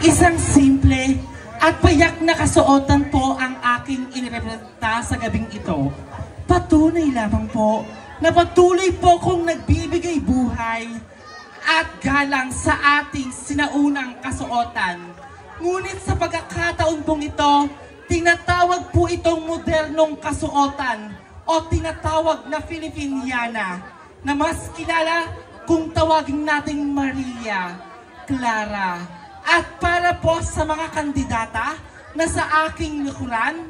Isang simple at payak na kasuotan po ang aking inirepresenta sa gabing ito. Patunay lamang po na patuloy po kong nagbibigay buhay at galang sa ating sinaunang kasuotan. Ngunit sa pagkakataon pong ito, tinatawag po itong modernong kasuotan o tinatawag na Filipiniana na mas kilala kung tawagin nating Maria Clara. At para po sa mga kandidata na sa aking likuran,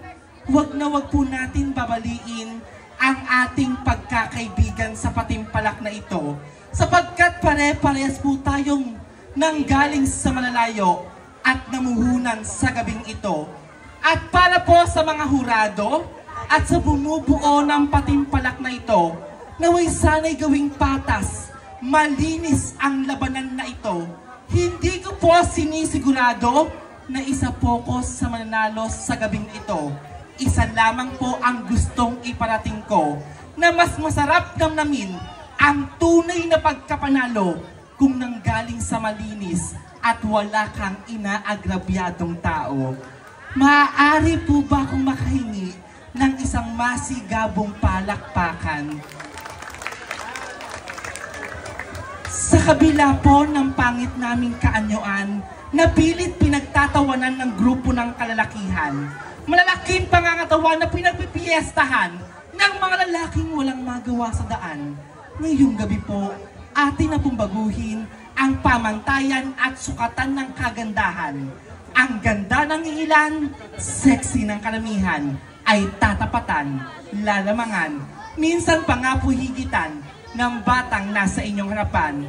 wag na wag po natin babaliin ang ating pagkakaibigan sa patimpalak na ito. Sapagkat pare-parehas po tayong nanggaling sa malalayo at namuhunan sa gabing ito. At para po sa mga hurado at sa bumubuo ng patimpalak na ito, naway sana'y gawing patas, malinis ang labanan na ito. Hindi ko po sinisigurado na isa po ko sa mananalo sa gabing ito. Isa lamang po ang gustong iparating ko na mas masarap namnamin ang tunay na pagkapanalo kung nanggaling sa malinis at wala kang inaagrabyadong tao. Maaari po ba akong makahingi ng isang masigabong palakpakan? Sa kabila po ng pangit naming kaanyuan, napilit pinagtatawanan ng grupo ng kalalakihan. Malalaking pangangatawan na pinagpipiestahan ng mga lalaking walang magawa sa daan. Ngayong gabi po, atin na pong baguhin ang pamantayan at sukatan ng kagandahan. Ang ganda ng ilan, sexy ng karamihan, ay tatapatan, lalamangan, minsan pa nga po higitan ng batang nasa inyong harapan.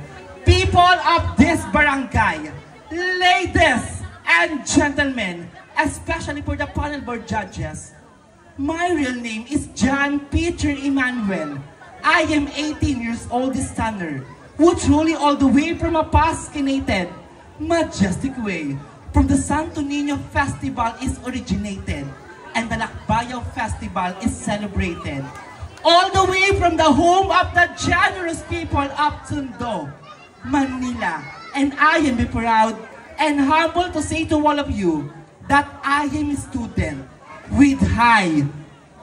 People of this barangay, ladies and gentlemen, especially for the panel board judges, my real name is John Peter Emmanuel. I am 18 years old this summer, who truly all the way from a pasquinated, majestic way, from the Santo Niño Festival is originated, and the Lakbayaw Festival is celebrated. All the way from the home of the generous people of Tondo, Manila, and I am proud and humble to say to all of you that I am a student with high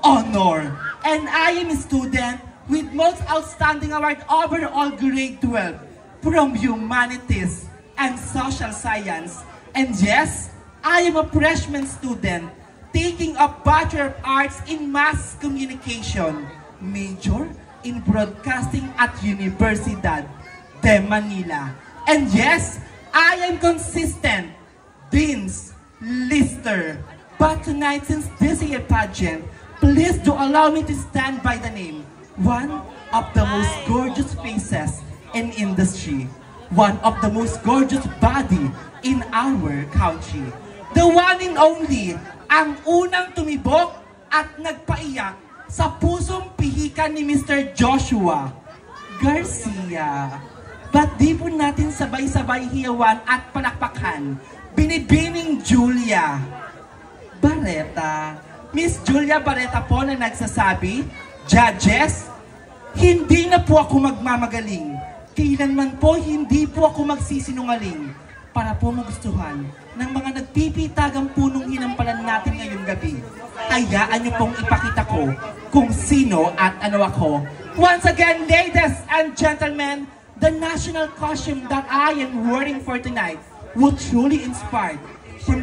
honor, and I am a student with most outstanding award overall grade 12 from Humanities and Social Science. And yes, I am a freshman student taking a Bachelor of Arts in Mass Communication, major in Broadcasting at Universidad de Manila. And yes, I am consistent, Dean's Lister. But tonight, since this is a pageant, please do allow me to stand by the name, one of the most gorgeous faces in industry, one of the most gorgeous body in our country, the one and only, ang unang tumibok at nagpaiyak sa pusong pihikan ni Mr. Joshua Garcia. Ba't di po natin sabay-sabay hiyawan at palakpakan Binibining Julia Barreta. Miss Julia Barreta po na nagsasabi, judges, hindi na po ako magmamagaling. Kailanman po hindi po ako magsisinungaling para po magustuhan ng mga nagpipitagang punong hinampalan natin ngayong gabi. Hayaan niyo pong ipakita ko kung sino at ano ako. Once again, ladies and gentlemen, the national costume that I am wearing for tonight was truly inspired from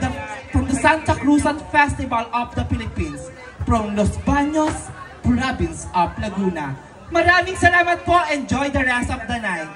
the Santa Cruzan Festival of the Philippines, from Los Baños, province of Laguna. Maraming salamat po. Enjoy the rest of the night.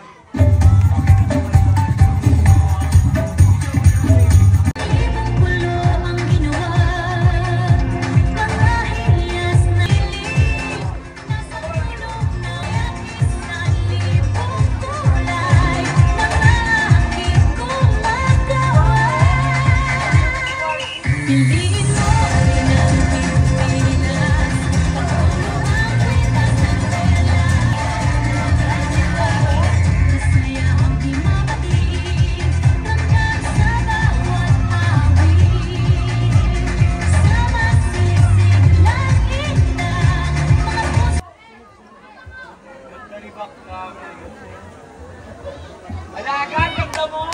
Alaga, ganda mo!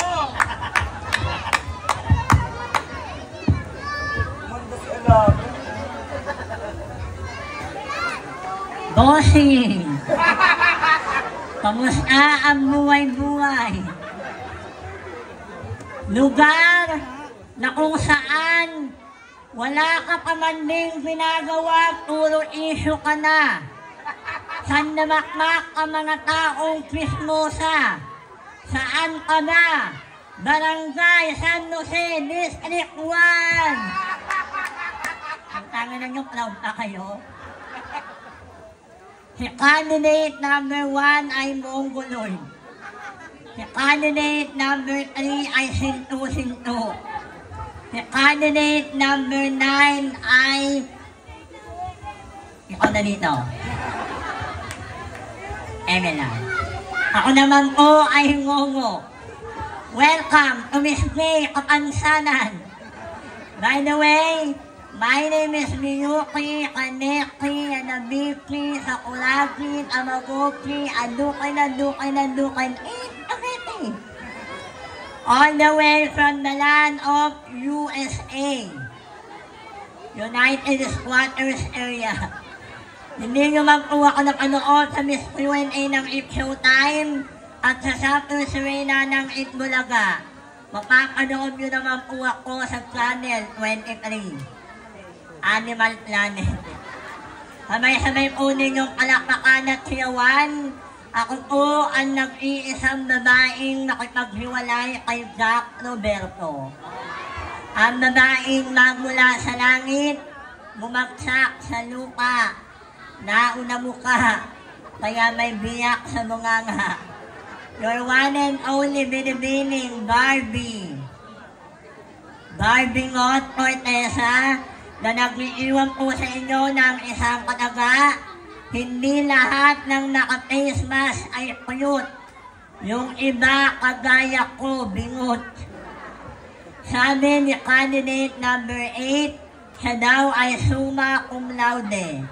Bossing! Kamusta ang buhay-buhay? Lugar na kung saan wala ka pa man ding ginagawa, puro issue ka na. San namakmak ang mga taong Krismosa? Saan ka na? Barangay San Jose, District 1! Ang tanga na nyo, proud pa kayo. Si candidate number 1 ay Mongoloid. Si candidate number 3 ay Sintu-Sintu. Si candidate number 9 ay... Ikaw na dito. Emelan. Ako naman po ay Ngongo. Welcome to Miss May Kapansanan. By the way, my name is Miyuki, Kaneki, Anabiki, Sakuragi, Amagoki, Adukin, all the way from the land of USA, United Squatters Area. Hindi naman po ako napanood sa Miss Q&A ng It Showtime at sa Sapo Serena ng It Bulaga. Mapapanood nyo naman po ako sa Channel 23, Animal Planet. Sabay-sabay po ninyong palakpakan at siyawan. Ako po ang nag-iisang babaeng nakipaghiwalay kay Jack Roberto. Ang babaeng magmula sa langit, bumagsak sa lupa, nauna muka, kaya may biyak sa bunganga. Your one and only binibining Barbie. Barbie Ngot Cortesa, na nag-iiwan po sa inyo ng isang kataga. Hindi lahat ng naka-face mask ay puyot. Yung iba, kagaya ko, bingot. Sabi ni candidate number 8, siya daw ay summa cum laude.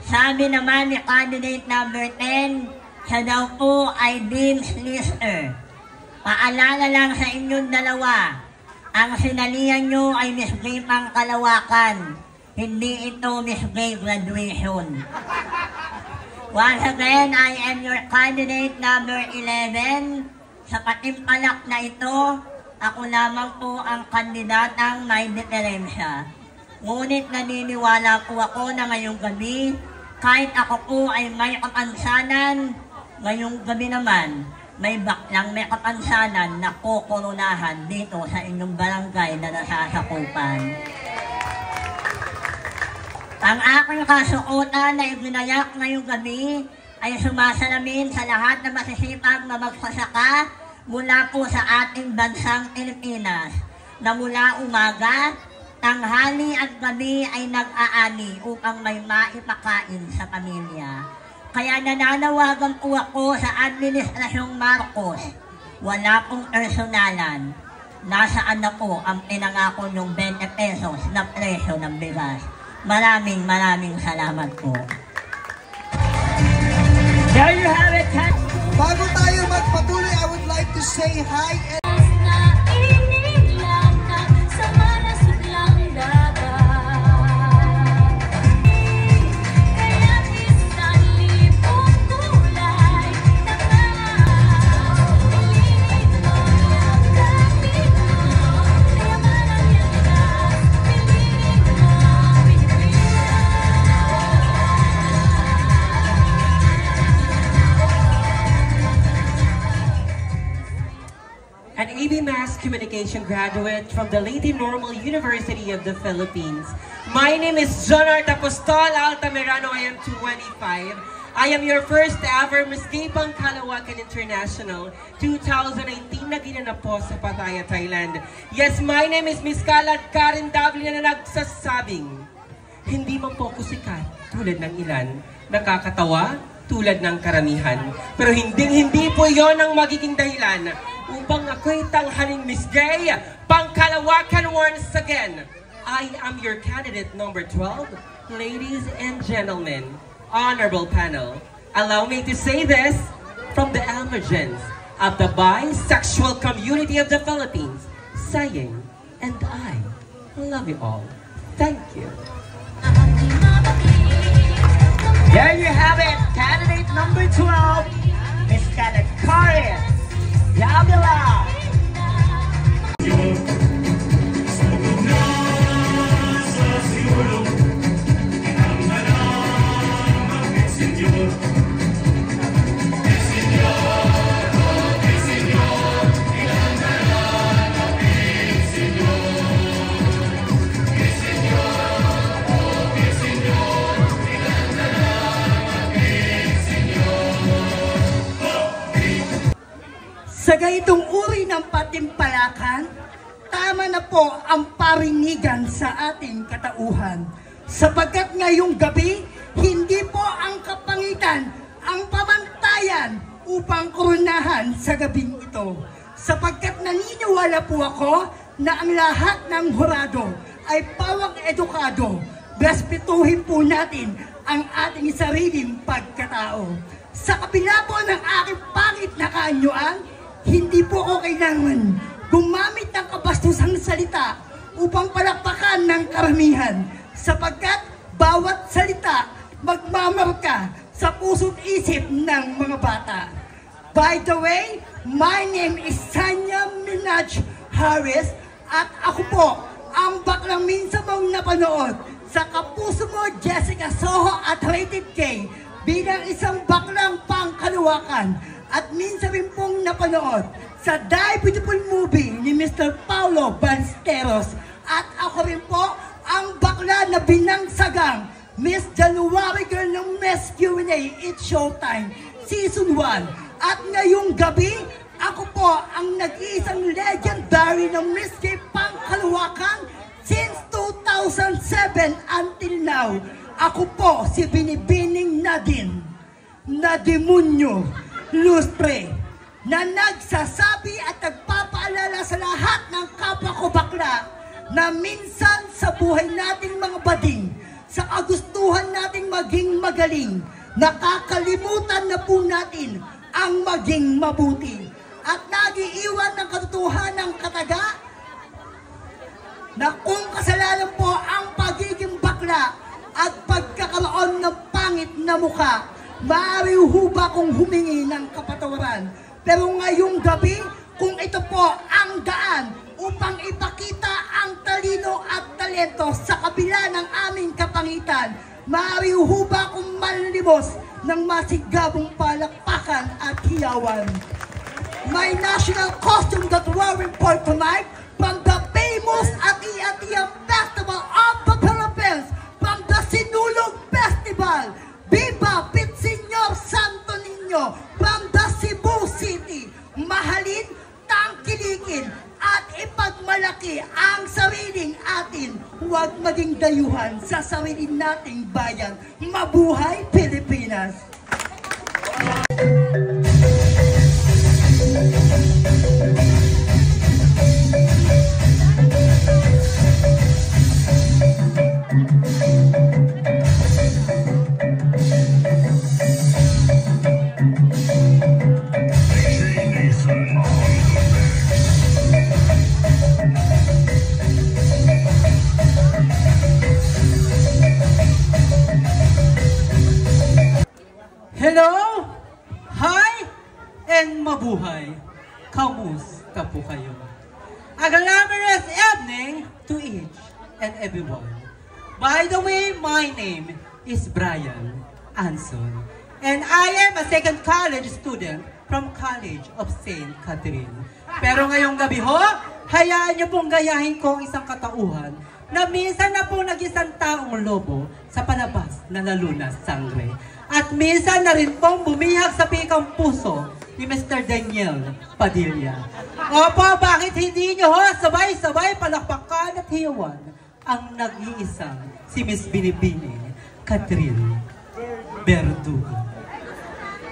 Sabi naman ni candidate number 10, siya daw po ay Dean's Lister. Paalala lang sa inyong dalawa, ang sinalihan nyo ay Miss Gay Pangkalawakan. Hindi ito Miss Gay Graduation. Once again, I am your candidate number 11. Sa patimpalak na ito, ako lamang po ang kandidatang may diferensya. Ngunit naniniwala po ako na ngayong gabi, kahit ako po ay may kapansanan, ngayong gabi naman, may baklang may kapansanan na kokoronahan dito sa inyong barangay na nasasakupan. Ang aking kasuotan na ibinayak ngayong gabi ay sumasalamin sa lahat na masisipag na magsasaka mula po sa ating bansang Pilipinas, na mula umaga, tanghali at gabi ay nag-aani upang may maipakain sa pamilya. Kaya nananawagan po ako sa Administrasyong Marcos, wala pong personalan. Nasaan na po ang pinangako ng 20 pesos na presyo ng bigas. Maraming salamat po. There you have it. Bago tayo magpatuloy, I would like to say hi and an AB Mass Communication graduate from the Leyte Normal University of the Philippines. My name is Jonart Apostol Altamirano. I am 25. I am your first ever Miss Gay Pangkalawakan International 2019 na ginanap po sa Pattaya, Thailand. Yes, my name is Miss Kalat Karen Davlin na nagsasabing, hindi man po ako sikat tulad ng ilan, nakakatawa tulad ng karamihan. Pero hindi po yon ang magiging dahilan upang ako'y tanghaling Miss Gay Pangkalawakan once again. I am your candidate number 12. Ladies and gentlemen, honorable panel, allow me to say this from the emergence of the bisexual community of the Philippines, saying, and I love you all. Thank you. There you have it, candidate number 12, Miss Kenneth Karen Davila. Sa ganitong uri ng patimpalakan, tama na po ang parinigan sa ating katauhan. Sapagkat ngayong gabi, hindi po ang kapangitan ang pamantayan upang koronahan sa gabing ito. Sapagkat naniniwala po ako na ang lahat ng hurado ay pawang edukado. Respetuhin po natin ang ating sariling pagkatao. Sa kabila po ng aking pangit na kaanyuan, hindi po ako kailangan gumamit ng kabastusang salita upang palakpakan ng karamihan, sapagkat bawat salita magmamarka sa puso't isip ng mga bata. By the way, my name is Sanya Minaj Harris at ako po ang baklang minsan mong napanood sa Kapuso Mo Jessica Soho at Rated K bilang isang baklang pangkaluwakan. At minsan rin pong napanood sa Die Beautiful movie ni Mr. Paulo Ballesteros. At ako rin po ang bakla na binangsagang Miss January Girl ng Miss Q&A It's Showtime Season 1. At ngayong gabi, ako po ang nag-iisang legendary ng Miss K Pangkaluwakan since 2007 until now. Ako po si Binibining Nadine na demonyo lustre na nagsasabi at nagpapaalala sa lahat ng kapwa ko bakla na minsan sa buhay nating mga bading, sa kagustuhan nating maging magaling, nakakalimutan na po natin ang maging mabuti at nagiiwan ng katotohanan ng kataga na kung kasalanan po ang pagiging bakla at pagkakaroon ng pangit na mukha, maaari ho ba kung humingi ng kapatawaran? Pero ngayong gabi, kung ito po ang daan upang ipakita ang talino at talento sa kabila ng aming kapangitan, maaari ho ba kung manlimos ng masigabong palakpakan at hiyawan? My national costume that wearing for tonight from the famous Ati-Atiang Festival of the Philippines, from the Sinulog Festival, Viva Pitseñor Santo Niño from the Cebu City. Mahalin, tangkilikin at ipagmalaki ang sariling atin. Huwag maging dayuhan sa sarili nating bayan. Mabuhay Pilipinas! Hello! Hi! And mabuhay! Kamusta po kayo? A glamorous evening to each and everyone. By the way, my name is Brian Anson. And I am a second college student from College of St. Catherine. Pero ngayong gabi ho, hayaan niyo pong gayahin ko ang isang katauhan na minsan na po nag-isang taong lobo sa palabas na nalunas sangre. At minsan na rin pong bumihag sa pikang puso ni Mr. Daniel Padilla. Opo, bakit hindi nyo ho sabay-sabay palakpakan at hiyawan ang nag-iisang si Miss Binibini, Catherine Verdugo.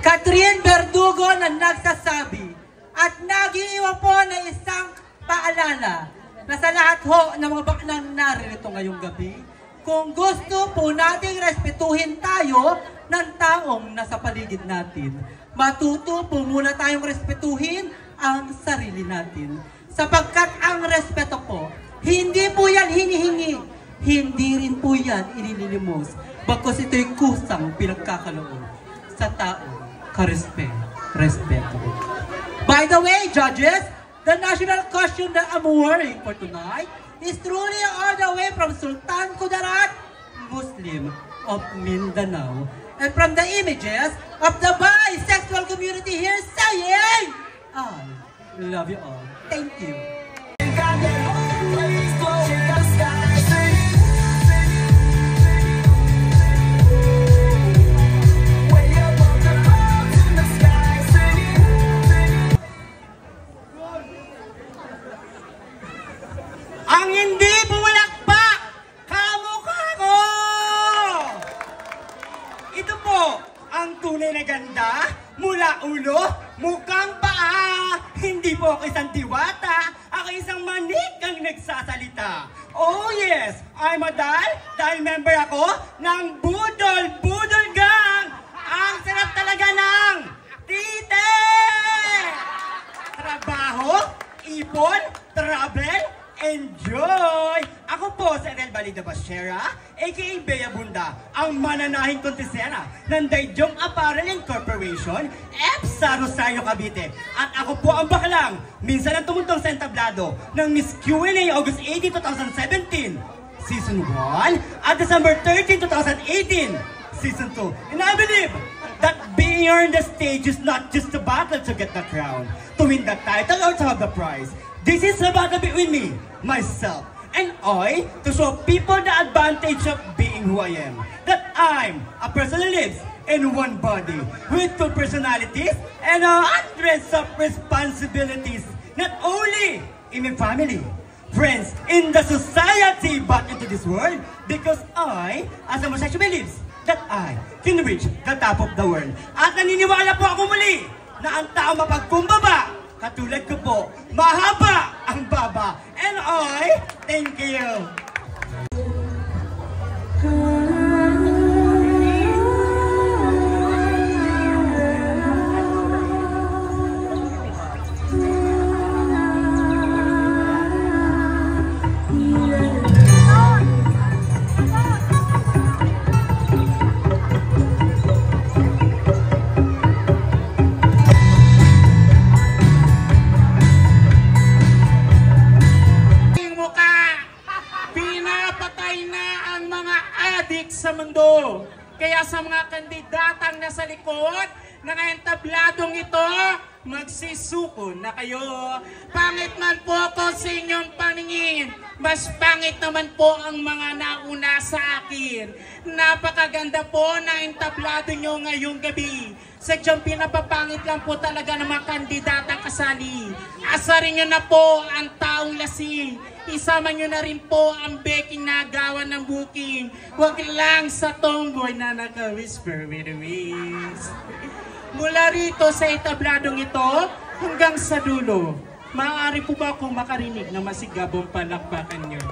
Catherine Verdugo na nagsasabi at nag-iiwan po na isang paalala na sa lahat ho ng mga baklang naririto ngayong gabi, kung gusto po nating respetuhin tayo ng taong nasa paligid natin, matuto po muna tayong respetuhin ang sarili natin. Sapagkat ang respeto po, hindi po yan hinihingi, hindi rin po yan ilililimos. Bagkus ito'y kusang pinagkakaloob sa taong respeto. By the way, judges, the national costume that I'm wearing for tonight is truly all the way from Sultan Kudarat, Muslim of Mindanao, and from the images of the bisexual community here saying, I love you all. Thank you. Ang hindi bumulakpak, kamukha ko! Ito po ang tunay na ganda mula ulo, mukhang paa. Hindi po ako isang diwata, ako isang manikang nagsasalita. Oh yes, I'm a dahil member ako ng Budol Gang. Ang sarap talaga ng tite! Trabaho, ipon, travel, enjoy! Ako po si Adel Balida Bashera, aka Bea Bunda, ang mananahing kontesera ng Daijong Apparel Incorporation, EPSA Rosario, Cavite. At ako po ang baklang, minsan ang tumuntong sa entablado ng Miss Q&A August 18, 2017, Season 1, at December 13, 2018, Season 2. And I believe that being on the stage is not just a battle to get the crown, to win the title or to have the prize. This is a battle between me, myself, and I to show people the advantage of being who I am. That I'm a person who lives in one body with two personalities and hundreds of responsibilities, not only in my family, friends, in the society, but into this world, because I, as a homosexual, believes that I can reach the top of the world. At naniniwala po ako muli na ang tao mapagkumbaba, katulad ko po, mahaba ang baba. And I thank you. Sa mundo. Kaya sa mga kandidatang nasa likod ng entabladong ito, magsisuko na kayo. Pangit man po ako sa inyong paningin, mas pangit naman po ang mga nauna sa akin. Napakaganda po na entablado nyo ngayong gabi. Sadyang pinapapangit lang po talaga ng mga kandidatang kasali. Asarin nyo na po ang taong lasing. Isama nyo na rin po ang beking nagawan ng booking. Huwag lang sa tomboy na naka-whisper with a whiz. Mula rito sa etabladong ito hanggang sa dulo, maaari po ba akong makarinig na masigabong palakpakan nyo?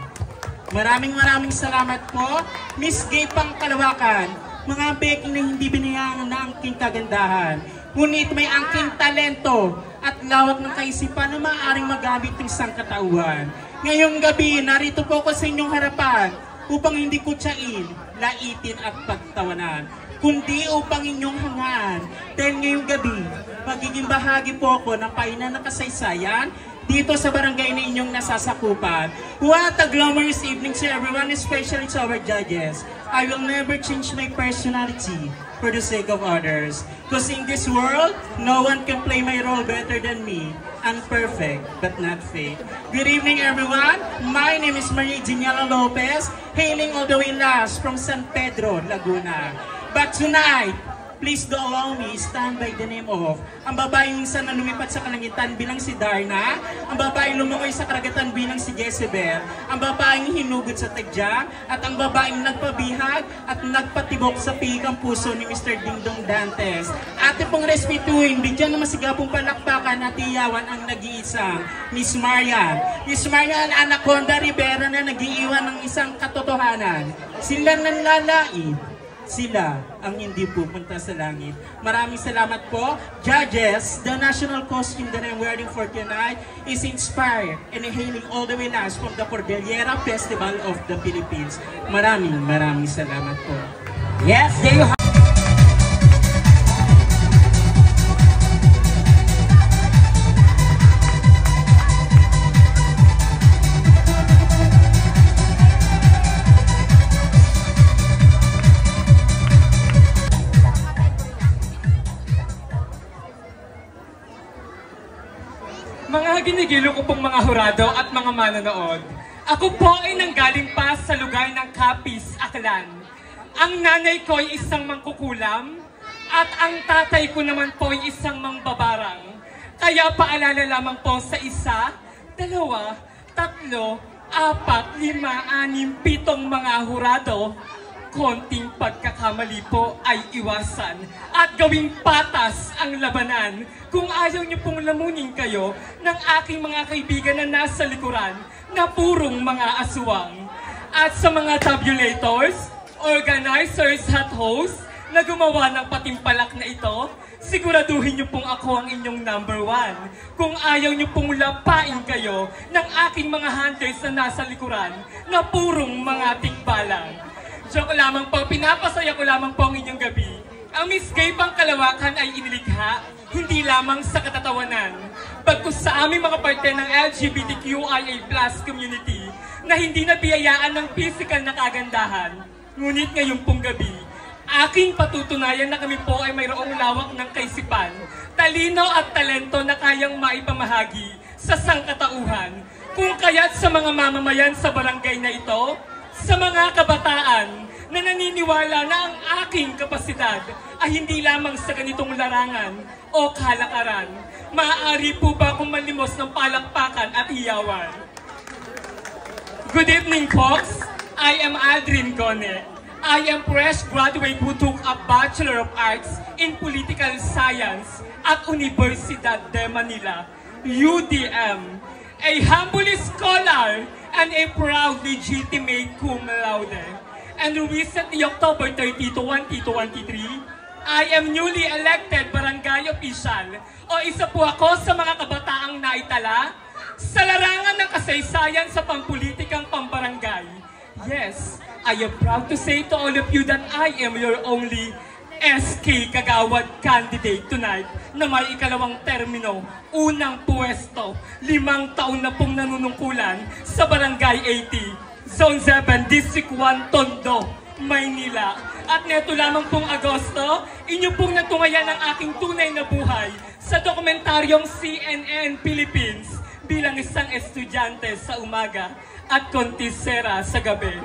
Maraming salamat po, Miss Gay Pangkalawakan. Mga beking na hindi binayangan na angking kagandahan. Ngunit may angking talento at lawak ng kaisipan na maaaring magamit ng sangkatauhan. Ngayong gabi, narito po ako sa inyong harapan upang hindi ko tiyain, laitin at pagtawanan, kundi upang inyong hangaan. Dahil ngayong gabi, magiging bahagi po ako ng painan ng kasaysayan dito sa barangay na inyong nasasakupan. What a glamorous evening to everyone, especially to our judges. I will never change my personality for the sake of others. Because in this world, no one can play my role better than me. I'm perfect, but not fake. Good evening, everyone. My name is Maria Daniela Lopez, hailing all the way last from San Pedro, Laguna. But tonight, please do allow me stand by the name of ang babaeng minsan na lumipat sa kalangitan bilang si Darna, ang babaeng lumakoy sa karagatan bilang si Jezebel, ang babaeng hinugot sa tagya, at ang babaeng nagpabihag at nagpatibok sa pigang puso ni Mr. Dingdong Dantes. Ate pong respetuhin, bigyan ng masigapong palakpakan at iyawan ang nag-iisang Miss Marian. Miss Marian Anaconda Rivera na nag-iiwan ng isang katotohanan. Sila nanlalait. Sila ang hindi pupunta sa langit. Maraming salamat po. Judges, the national costume that I'm wearing for tonight is inspired and hailing all the way last from the Cordillera Festival of the Philippines. Maraming salamat po. Yes, there you have. Mga ginigilo ko pong mga hurado at mga manonood, ako po ay nanggaling pa sa lugar ng Capiz, Aklan. Ang nanay ko ay isang mangkukulam at ang tatay ko naman po ay isang mangbabarang. Kaya paalala lamang po sa 1, 2, 3, 4, 5, 6, 7 mga hurado, konting pagkakamali po ay iwasan at gawing patas ang labanan kung ayaw niyo pong lamunin kayo ng aking mga kaibigan na nasa likuran na purong mga aswang. At sa mga tabulators, organizers at hosts na gumawa ng patimpalak na ito, siguraduhin niyo pong ako ang inyong number 1. Kung ayaw niyo pong lapain kayo ng aking mga hunters na nasa likuran na purong mga tikbalang. Joke lamang po, pinapasaya ko lamang po ang inyong gabi. Ang Miss Gay Pangkalawakan ay inilikha, hindi lamang sa katatawanan, bagkus sa aming mga parte ng LGBTQIA+ community na hindi nabiyayaan ng physical na kagandahan. Ngunit ngayong pong gabi, aking patutunayan na kami po ay mayroong lawak ng kaisipan, talino at talento na kayang maipamahagi sa sangkatauhan. Kung kaya't sa mga mamamayan sa barangay na ito, sa mga kabataan na naniniwala na ang aking kapasidad ay hindi lamang sa ganitong larangan o kalakaran, maaari po ba akong malimos ng palakpakan at hiyawan? Good evening, folks. I am Aldrin Gone. I am fresh graduate who took a Bachelor of Arts in Political Science at Universidad de Manila, UDM. A humble scholar and a proud legitimate cum laude. And recently, October 30, 2023, I am newly elected barangay official o isa po ako sa mga kabataang naitala sa larangan ng kasaysayan sa pampulitikang pambarangay. Yes, I am proud to say to all of you that I am your only SK Kagawad candidate tonight na may ikalawang termino, unang puwesto, 5 taon na pong nanunungkulan sa Barangay 80, Zone 7, District 1, Tondo, Maynila. At neto lamang pong Agosto, inyo pong natungayan ang aking tunay na buhay sa dokumentaryong CNN Philippines bilang isang estudyante sa umaga at kontisera sa gabi.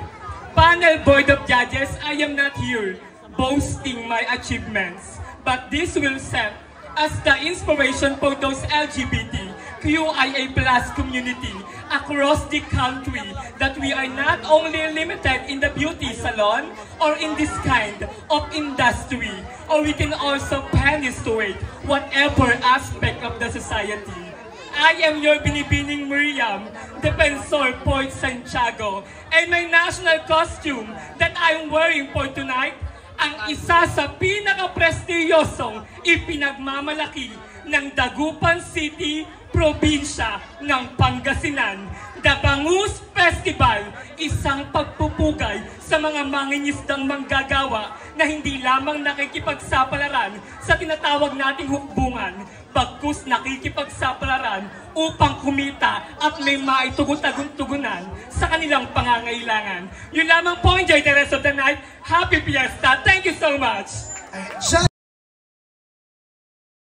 Panel Board of Judges, I am not here boasting my achievements, but this will serve as the inspiration for those LGBTQIA+ community across the country that we are not only limited in the beauty salon or in this kind of industry, or we can also penetrate whatever aspect of the society. I am your Binibining Miriam, Defensor Port Santiago, and my national costume that I am wearing for tonight ang isa sa pinaka-prestiyosong ipinagmamalaki ng Dagupan City, probinsya ng Pangasinan. The Bangus Festival, isang pagpupugay sa mga mangingisdang manggagawa na hindi lamang nakikipagsapalaran sa tinatawag nating hukbungan, bagkus nakikipagsapalaran upang kumita at may maitugon-tugunan sa kanilang pangangailangan. Yun lamang po, enjoy the rest of the night. Happy Fiesta! Thank you so much!